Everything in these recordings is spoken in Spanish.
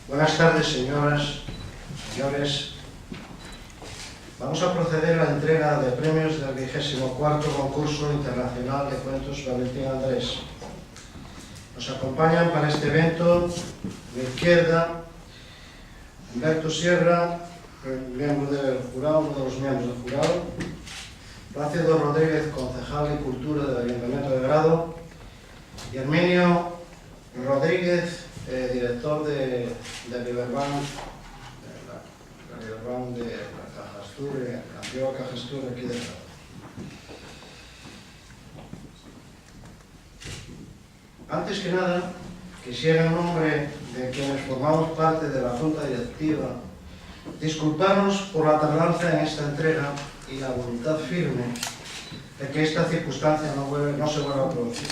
Buenas tardes, señoras, señores. Vamos a proceder a la entrega de premios del 24º Concurso Internacional de Cuentos Valentín Andrés. Nos acompañan para este evento, a mi izquierda, Humberto Sierra, miembro del jurado, uno de los miembros del jurado, Plácido Rodríguez, concejal de Cultura del Ayuntamiento de Grado, y Herminio Rodríguez, director de Liberbank, la Liberbank de la Caja Astur, la antigua Caja Astur aquí de Grado. Antes que nada, quisiera en nombre de quienes formamos parte de la Junta Directiva disculparnos por la tardanza en esta entrega y la voluntad firme de que esta circunstancia no se vuelva a producir.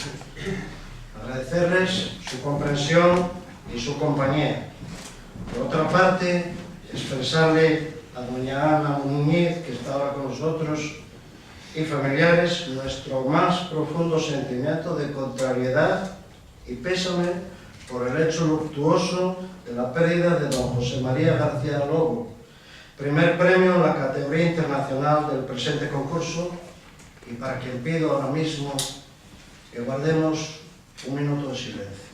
Agradecerles su comprensión y su compañía. Por otra parte, expresarle a doña Ana Muñiz, que está ahora con nosotros, y familiares, nuestro más profundo sentimiento de contrariedad y pésame por el hecho luctuoso de la pérdida de don José María García Lobo, primer premio en la categoría internacional del presente concurso, y para quien pido ahora mismo que guardemos un minuto de silencio.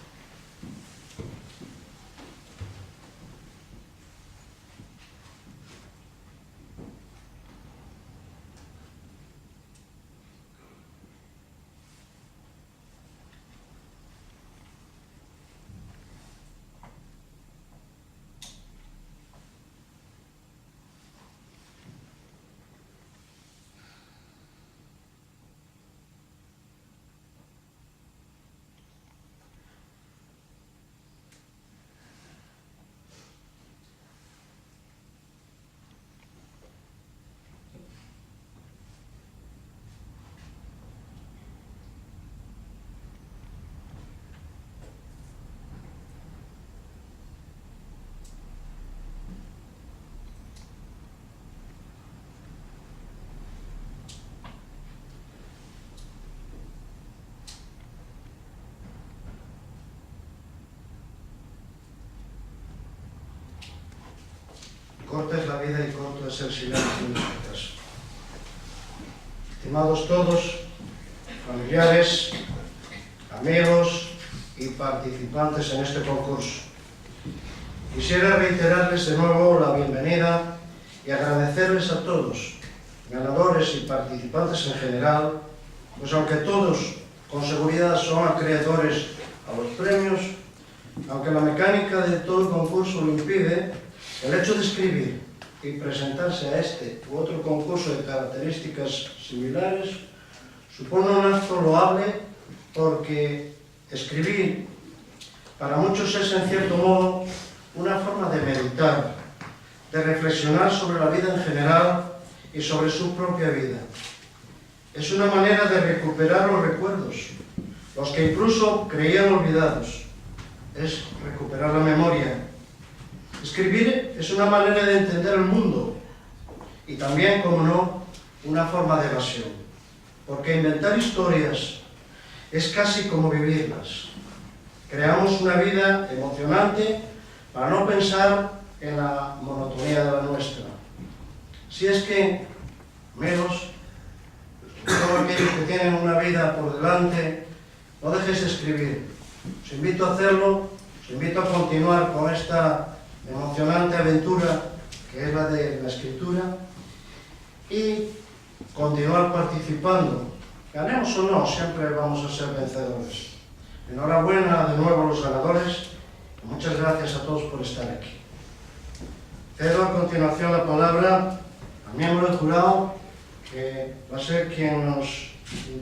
Corta es la vida y corto es el silencio en este caso. Estimados todos, familiares, amigos y participantes en este concurso, quisiera reiterarles de nuevo la bienvenida y agradecerles a todos, ganadores y participantes en general, pues aunque todos con seguridad son acreedores a los premios, aunque la mecánica de todo el concurso lo impide, el hecho de escribir y presentarse a este u otro concurso de características similares supone un acto loable, porque escribir para muchos es en cierto modo una forma de meditar, de reflexionar sobre la vida en general y sobre su propia vida. Es una manera de recuperar los recuerdos, los que incluso creían olvidados. Es recuperar la memoria. Escribir es una manera de entender el mundo y también, como no, una forma de evasión, porque inventar historias es casi como vivirlas. Creamos una vida emocionante para no pensar en la monotonía de la nuestra. Si es que, amigos, todos aquellos que tienen una vida por delante, no dejéis de escribir. Os invito a hacerlo, os invito a continuar con esta emocionante aventura que es la de la escritura y continuar participando. Ganemos o no, siempre vamos a ser vencedores. Enhorabuena de nuevo a los ganadores y muchas gracias a todos por estar aquí. Cedo a continuación la palabra al miembro del jurado, que va a ser quien nos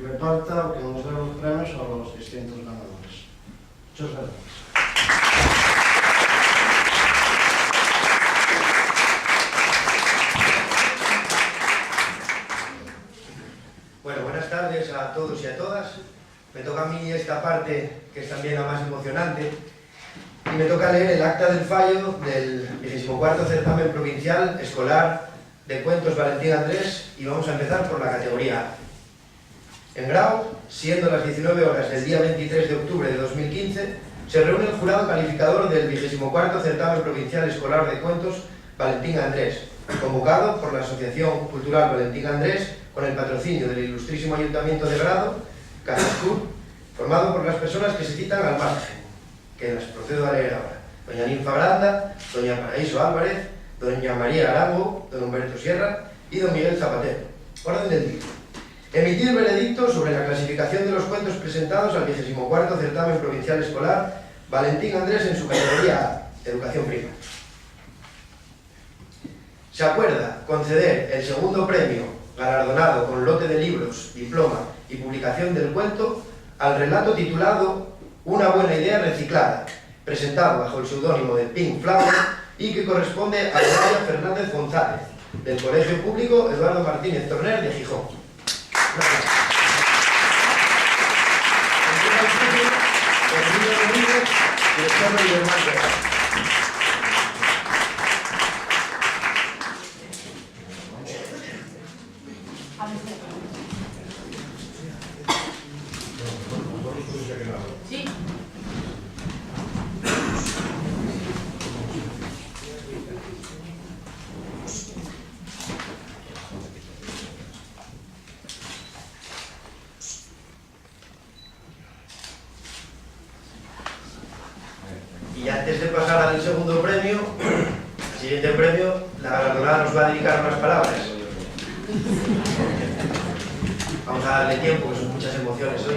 reparta o quien nos dé los premios a los distintos ganadores. Muchas gracias. Bueno, buenas tardes a todos y a todas. Me toca a mí esta parte, que es también la más emocionante, y me toca leer el acta del fallo del 24º certamen provincial escolar de cuentos Valentín Andrés, y vamos a empezar por la categoría A. En Grau, siendo las 19 horas del día 23 de octubre de 2015, se reúne el jurado calificador del 24º Certamen Provincial Escolar de Cuentos Valentín Andrés, convocado por la Asociación Cultural Valentín Andrés con el patrocinio del Ilustrísimo Ayuntamiento de Grado, Cajastur, formado por las personas que se citan al margen, que las procedo a leer ahora: doña Ninfa Branda, doña Paraíso Álvarez, doña María Arango, don Humberto Sierra y don Miguel Zapatero. Orden del día: emitir el veredicto sobre la clasificación de los cuentos presentados al 24º Certamen Provincial Escolar Valentín Andrés en su categoría A, Educación Primaria. Se acuerda conceder el segundo premio galardonado con lote de libros, diploma y publicación del cuento al relato titulado Una buena idea reciclada, presentado bajo el seudónimo de Pink Flower y que corresponde a Gloria Fernández González, del Colegio Público Eduardo Martínez Torner de Gijón. Gracias. Sí. Y antes de pasar al segundo premio, al siguiente premio, la galardonada nos va a dedicar unas palabras. Vamos a darle tiempo, que son muchas emociones hoy.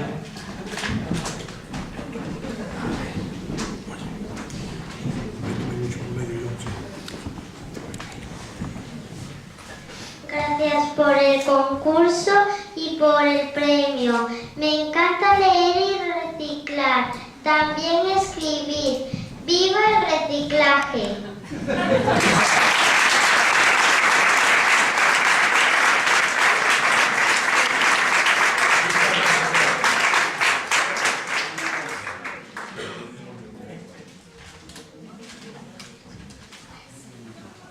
Gracias por el concurso y por el premio. Me encanta leer y reciclar, también escribir. ¡Viva el reciclaje!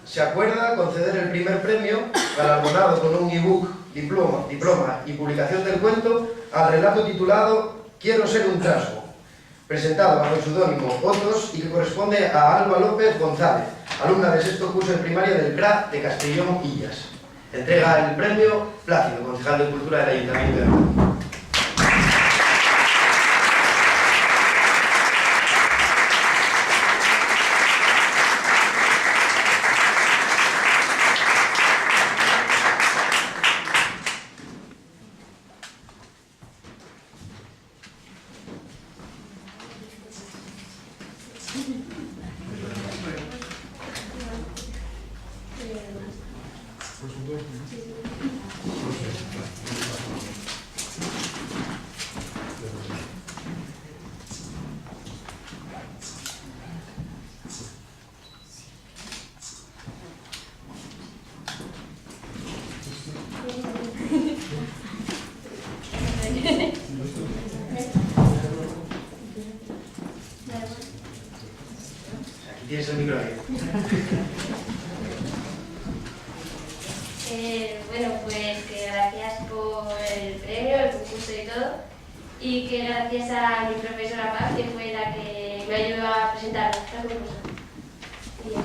Se acuerda conceder el primer premio, galardonado con un ebook, diploma y publicación del cuento, al relato titulado Quiero ser un trasgo, presentado bajo el seudónimo Otros y que corresponde a Alba López González, alumna de sexto curso de primaria del CRA de Castellón Illas. Entrega el premio Plácido, concejal de Cultura del Ayuntamiento de Grado. Aquí tienes el micrófono. Bueno, pues que gracias por el premio, el concurso y todo, y que gracias a mi profesora Paz, que fue la que me ayudó a presentar la concurso. Y ya.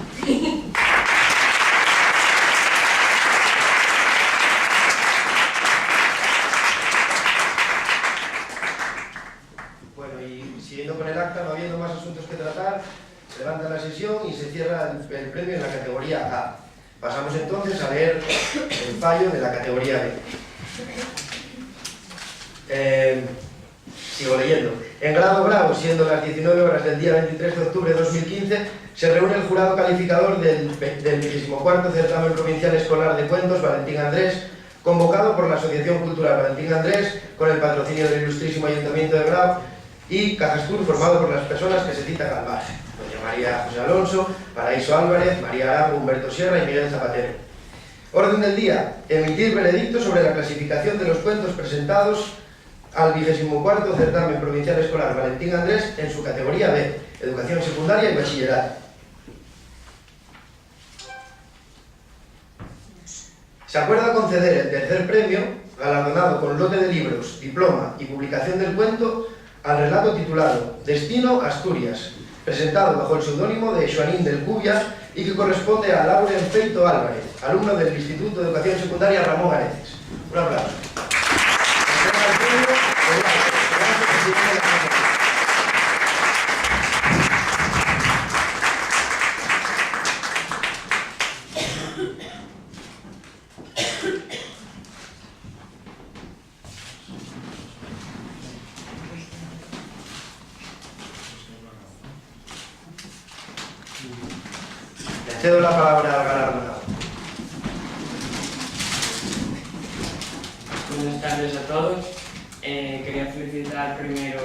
Bueno, y siguiendo con el acta, no habiendo más asuntos que tratar, se levanta la sesión y se cierra el premio en la categoría A. Pasamos entonces a leer el fallo de la categoría B. Sigo leyendo. En Grado Bravo, siendo las 19 horas del día 23 de octubre de 2015, se reúne el jurado calificador del 24º Certamen Provincial Escolar de Cuentos Valentín Andrés, convocado por la Asociación Cultural Valentín Andrés, con el patrocinio del Ilustrísimo Ayuntamiento de Grado y Cajastur, formado por las personas que se citan al margen: doña María José Alonso, Paraíso Álvarez, María Arango, Humberto Sierra y Miguel Zapatero. Orden del día: emitir veredicto sobre la clasificación de los cuentos presentados al 24º Certamen Provincial Escolar Valentín Andrés en su categoría B, Educación Secundaria y Bachillerato. Se acuerda conceder el tercer premio, galardonado con lote de libros, diploma y publicación del cuento al relato titulado Destino Asturias, presentado bajo el seudónimo de Xoanín del Cubia y que corresponde a Lauren Feito Álvarez, alumno del Instituto de Educación Secundaria Ramón Areces. Un aplauso. Le cedo la palabra al galardonado. Buenas tardes a todos. Quería felicitar primero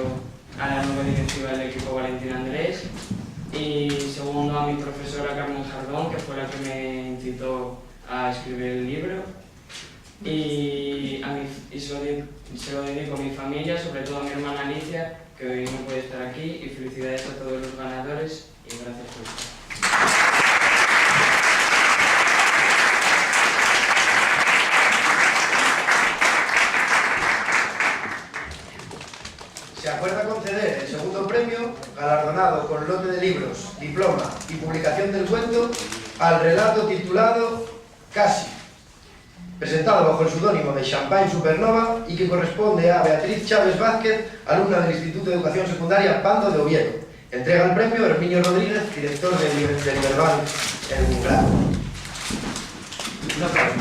a la nueva directiva del equipo Valentín Andrés y segundo a mi profesora Carmen Jardón, que fue la que me incitó a escribir el libro, y se lo dedico a mi familia, sobre todo a mi hermana Alicia, que hoy no puede estar aquí, y felicidades a todos los ganadores y gracias por estar. Se acuerda conceder el segundo premio, galardonado con lote de libros, diploma y publicación del cuento, al relato titulado Casi, presentado bajo el seudónimo de Champagne Supernova y que corresponde a Beatriz Chávez Vázquez, alumna del Instituto de Educación Secundaria Pando de Oviedo. Entrega el premio Herminio Rodríguez, director de Liberbank en Grado. Un aplauso.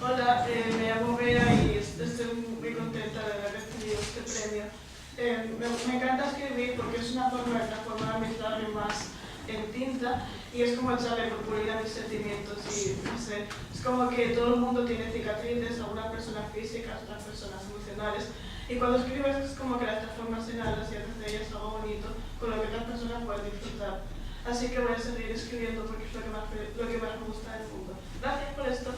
Hola, me llamo Bea y estoy muy contenta de haber recibido este premio. Me encanta escribir porque es una forma de transformar mis lágrimas en tinta y es como echarle purpurina a mis sentimientos y no sé, es como que todo el mundo tiene cicatrices, algunas personas físicas, otras personas emocionales y cuando escribes es como que las transformas en alas y haces de ellas algo bonito con lo que otras personas pueden disfrutar. Así que voy a seguir escribiendo porque es lo que más me gusta del mundo. Gracias por esto.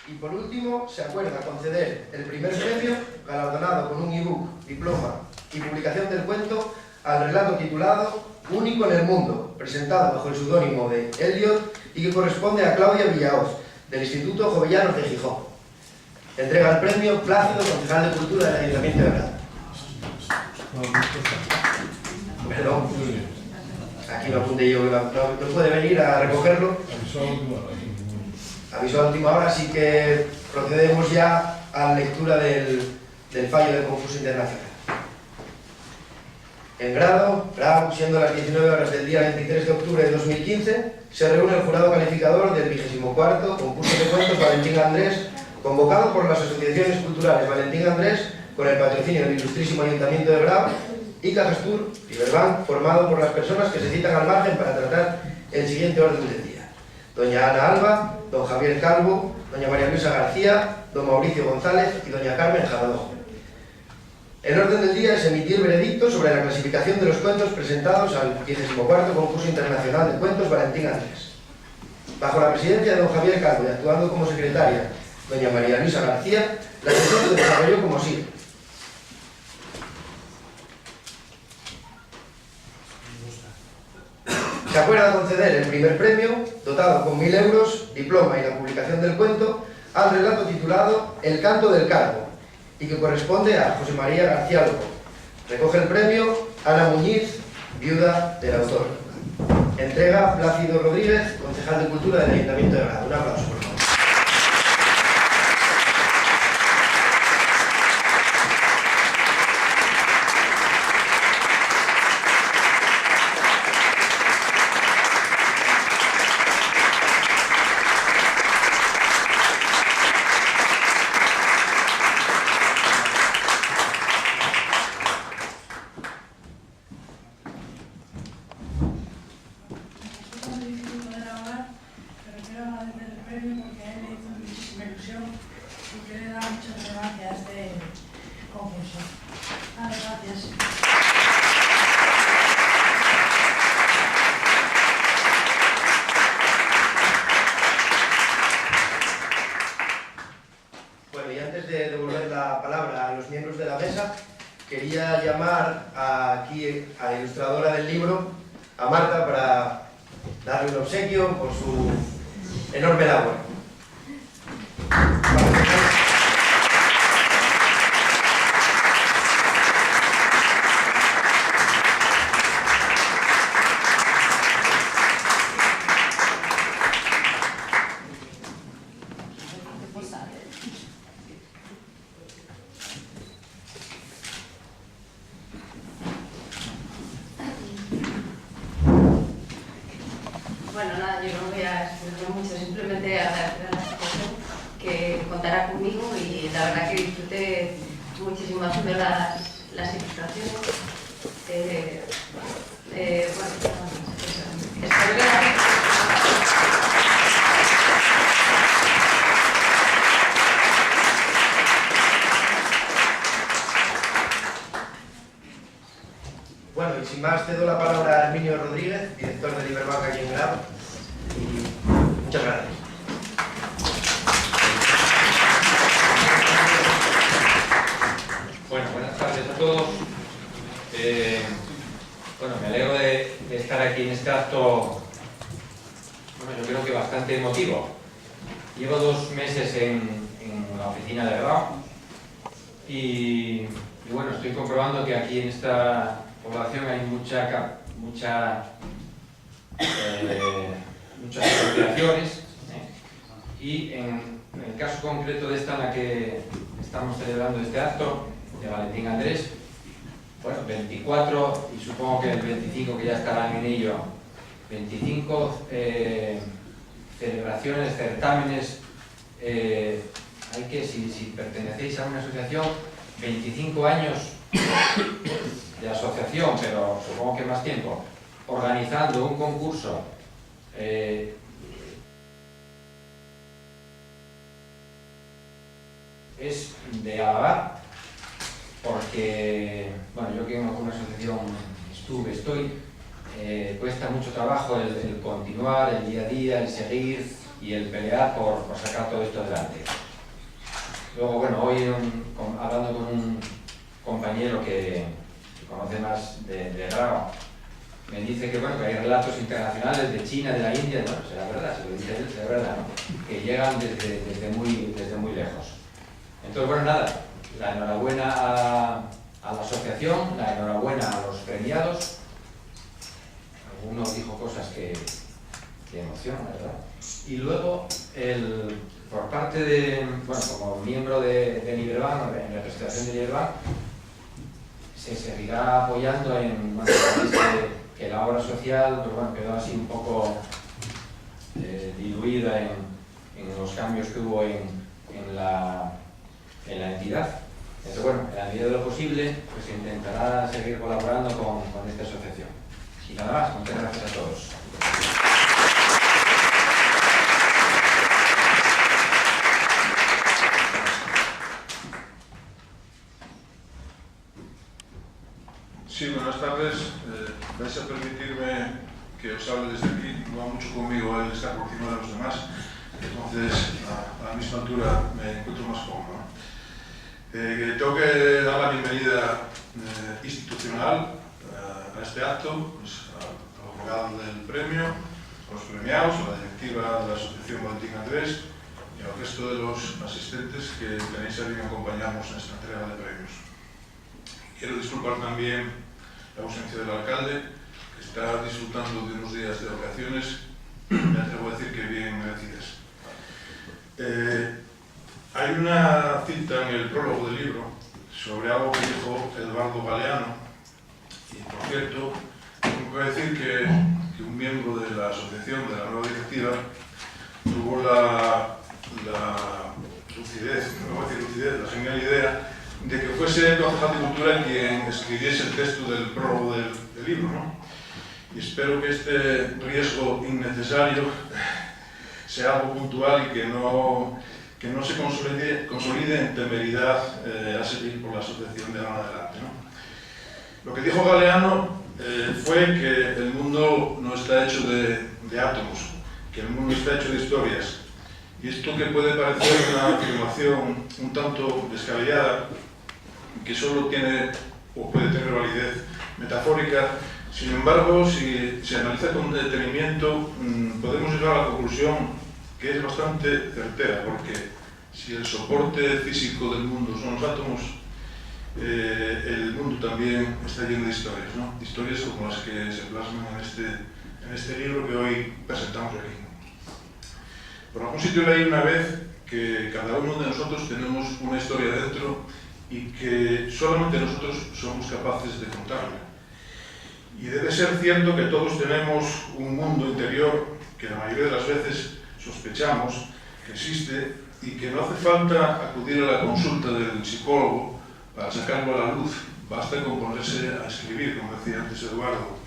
Y por último, se acuerda conceder el primer premio, galardonado con un ebook, diploma y publicación del cuento, al relato titulado Único en el Mundo, presentado bajo el seudónimo de Elliot y que corresponde a Claudia Villaoz, del Instituto Jovellanos de Gijón. Entrega el premio Plácido, concejal de Cultura del Ayuntamiento de Grado. Perdón, aquí lo apunté yo, no puede venir a recogerlo. Aviso a última hora, así que procedemos ya a la lectura del fallo del concurso internacional. En Grado, siendo las 19 horas del día 23 de octubre de 2015, se reúne el jurado calificador del 24º concurso de cuentos Valentín Andrés, convocado por las asociaciones culturales Valentín Andrés, con el patrocinio del Ilustrísimo Ayuntamiento de Grado, y Cajastur, Liberbank, formado por las personas que se citan al margen para tratar el siguiente orden del día. Doña Ana Alba, don Javier Calvo, doña María Luisa García, don Mauricio González y doña Carmen Jadó. El orden del día es emitir veredicto sobre la clasificación de los cuentos presentados al 24º concurso internacional de cuentos Valentín Andrés. Bajo la presidencia de don Javier Calvo y actuando como secretaria doña María Luisa García, la sesión se desarrolló como sigue. Se acuerda conceder el primer premio, dotado con 1000 euros, diploma y la publicación del cuento, al relato titulado El canto del carbo, y que corresponde a José María García Lobo. Recoge el premio Ana Muñiz, viuda del autor. Entrega Plácido Rodríguez, concejal de Cultura del Ayuntamiento de Grado. Un aplauso, por favor. Gracias. Bueno, y antes de devolver la palabra a los miembros de la mesa, quería llamar aquí a la ilustradora del libro, a Marta, para darle un obsequio por su enorme labor. Bueno, nada, yo no voy a explicar mucho, simplemente agradecer a la asociación que contará conmigo y la verdad que disfruté muchísimo haciendo las ilustraciones. Bueno, espero que Bueno, y sin más, cedo la palabra a Herminio Rodríguez, director del Iberbank aquí en Grau. Y muchas gracias. Bueno, buenas tardes a todos. Bueno, me alegro de estar aquí en este acto, bueno, yo creo que bastante emotivo. Llevo 2 meses en la oficina de Grau y bueno, estoy comprobando que aquí en esta población hay muchas asociaciones, y en el caso concreto de esta en la que estamos celebrando este acto de Valentín Andrés, bueno, 24 y supongo que el 25 que ya estarán en ello, 25 celebraciones, certámenes, hay que, si pertenecéis a una asociación, 25 años de asociación, pero supongo que más tiempo, organizando un concurso es de alabar, porque, bueno, yo que en alguna asociación estoy, cuesta mucho trabajo el continuar, el día a día, el seguir y el pelear por sacar todo esto adelante. Luego, bueno, hoy hablando con un compañero que conoce más de Grau, me dice que, bueno, que hay relatos internacionales de China, de la India, bueno, será verdad, si lo dice él, será verdad, ¿no? Que llegan desde muy lejos. Entonces, bueno, nada, la enhorabuena a la asociación, la enhorabuena a los premiados. Alguno dijo cosas que emocionan, ¿verdad? Y luego, por parte de, bueno, como miembro de Iberbank, en representación de Iberbank, se seguirá apoyando en, bueno, que la obra social, pues bueno, quedó así un poco diluida en los cambios que hubo en la entidad. Entonces, bueno, en la medida de lo posible, pues se intentará seguir colaborando con esta asociación. Y nada más, muchas gracias a todos. Sí, buenas tardes. Vais a permitirme que os hable desde aquí. No va mucho conmigo el estar por encima de los demás. Entonces, a la misma altura me encuentro más cómodo, ¿no? Tengo que dar la bienvenida institucional a este acto, pues, al jurado del premio, a los premiados, a la directiva de la Asociación Valentín Andrés y al resto de los asistentes que tenéis a bien acompañarnos en esta entrega de premios. Quiero disculpar también la ausencia del alcalde, que está disfrutando de unos días de vacaciones, me atrevo a decir que bien merecidas. Hay una cita en el prólogo del libro sobre algo que dijo Eduardo Galeano, y por cierto, tengo que decir que un miembro de la asociación, de la nueva directiva, tuvo la lucidez, no voy a decir lucidez, la genial idea de que fuese el concejal de Cultura quien escribiese el texto del prólogo del libro, ¿no? Y espero que este riesgo innecesario sea algo puntual y que no que no se consolide en temeridad a seguir por la asociación de ahora en adelante, ¿no? Lo que dijo Galeano fue que el mundo no está hecho de átomos, que el mundo está hecho de historias. Y esto que puede parecer una afirmación un tanto descabellada, que solo tiene o puede tener validez metafórica, sin embargo, si se analiza con detenimiento, podemos llegar a la conclusión que es bastante certera, porque si el soporte físico del mundo son los átomos, el mundo también está lleno de historias, ¿no? Historias como las que se plasman en este libro que hoy presentamos aquí. Por algún sitio leí una vez que cada uno de nosotros tenemos una historia dentro y que solamente nosotros somos capaces de contarla. Y debe ser cierto que todos tenemos un mundo interior que la mayoría de las veces sospechamos que existe y que no hace falta acudir a la consulta del psicólogo para sacarlo a la luz. Basta con ponerse a escribir, como decía antes Eduardo.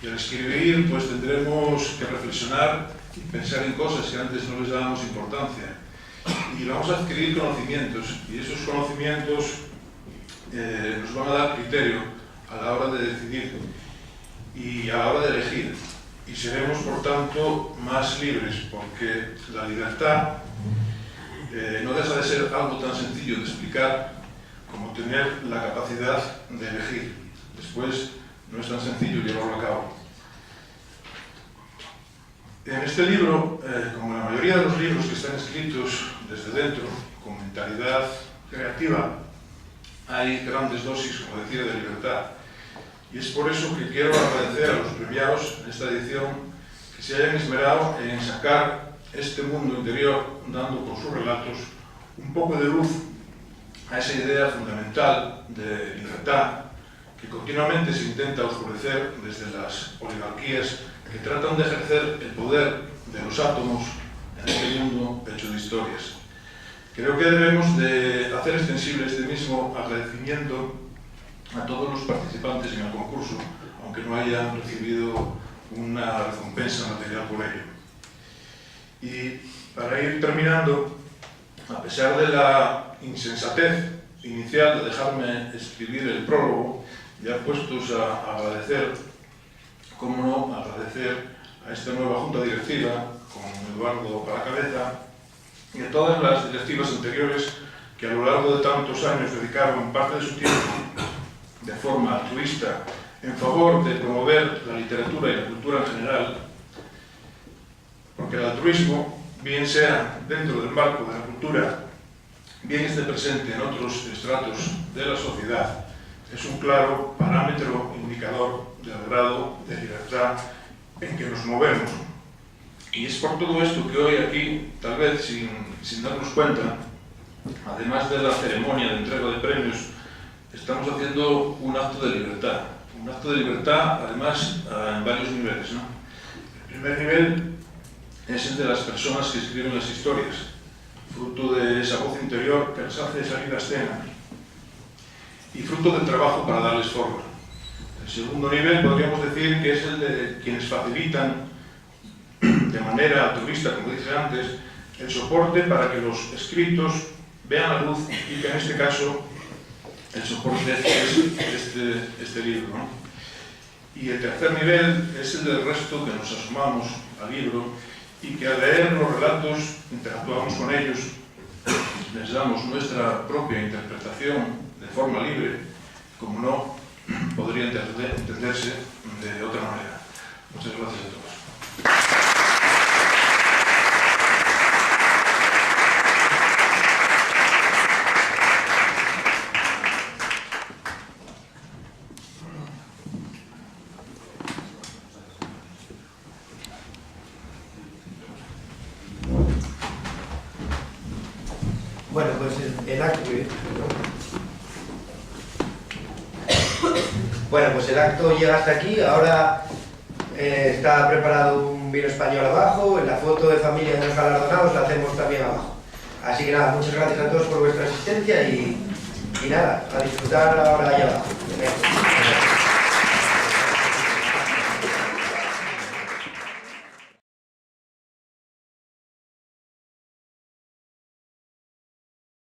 Y al escribir, pues tendremos que reflexionar y pensar en cosas que antes no les dábamos importancia. Y vamos a adquirir conocimientos, y esos conocimientos nos van a dar criterio a la hora de decidir y a la hora de elegir. Y seremos, por tanto, más libres, porque la libertad no deja de ser algo tan sencillo de explicar como tener la capacidad de elegir. Después, no es tan sencillo llevarlo a cabo. En este libro, como en la mayoría de los libros que están escritos desde dentro, con mentalidad creativa, hay grandes dosis, como decía, de libertad. Y es por eso que quiero agradecer a los premiados en esta edición que se hayan esmerado en sacar este mundo interior, dando con sus relatos un poco de luz a esa idea fundamental de libertad que continuamente se intenta oscurecer desde las oligarquías que tratan de ejercer el poder de los átomos en este mundo hecho de historias. Creo que debemos de hacer extensible este mismo agradecimiento a todos los participantes en el concurso, aunque no hayan recibido una recompensa material por ello. Y para ir terminando, a pesar de la insensatez inicial de dejarme escribir el prólogo, ya puestos a agradecer, cómo no, agradecer a esta nueva junta directiva, con Eduardo a la cabeza, y a todas las directivas anteriores que a lo largo de tantos años dedicaron parte de su tiempo de forma altruista en favor de promover la literatura y la cultura en general, porque el altruismo, bien sea dentro del marco de la cultura, bien esté presente en otros estratos de la sociedad, es un claro parámetro indicador del grado de libertad en que nos movemos. Y es por todo esto que hoy aquí, tal vez sin darnos cuenta, además de la ceremonia de entrega de premios, estamos haciendo un acto de libertad. Un acto de libertad, además, en varios niveles, ¿no? El primer nivel es el de las personas que escriben las historias, fruto de esa voz interior que les hace salir a escena y fruto del trabajo para darles forma. El segundo nivel podríamos decir que es el de quienes facilitan de manera altruista, como dije antes, el soporte para que los escritos vean la luz y que en este caso el soporte es este libro, ¿no? Y el tercer nivel es el del resto que nos asomamos al libro y que al leer los relatos interactuamos con ellos, les damos nuestra propia interpretación de forma libre, como no podría entenderse de otra manera. Muchas gracias a todos. Bueno, pues el acto... Bueno, pues el acto llega hasta aquí. Ahora está preparado un vino español abajo. En la foto de familia de los galardonados la hacemos también abajo. Así que nada, muchas gracias a todos por vuestra asistencia y nada, a disfrutar ahora allá abajo.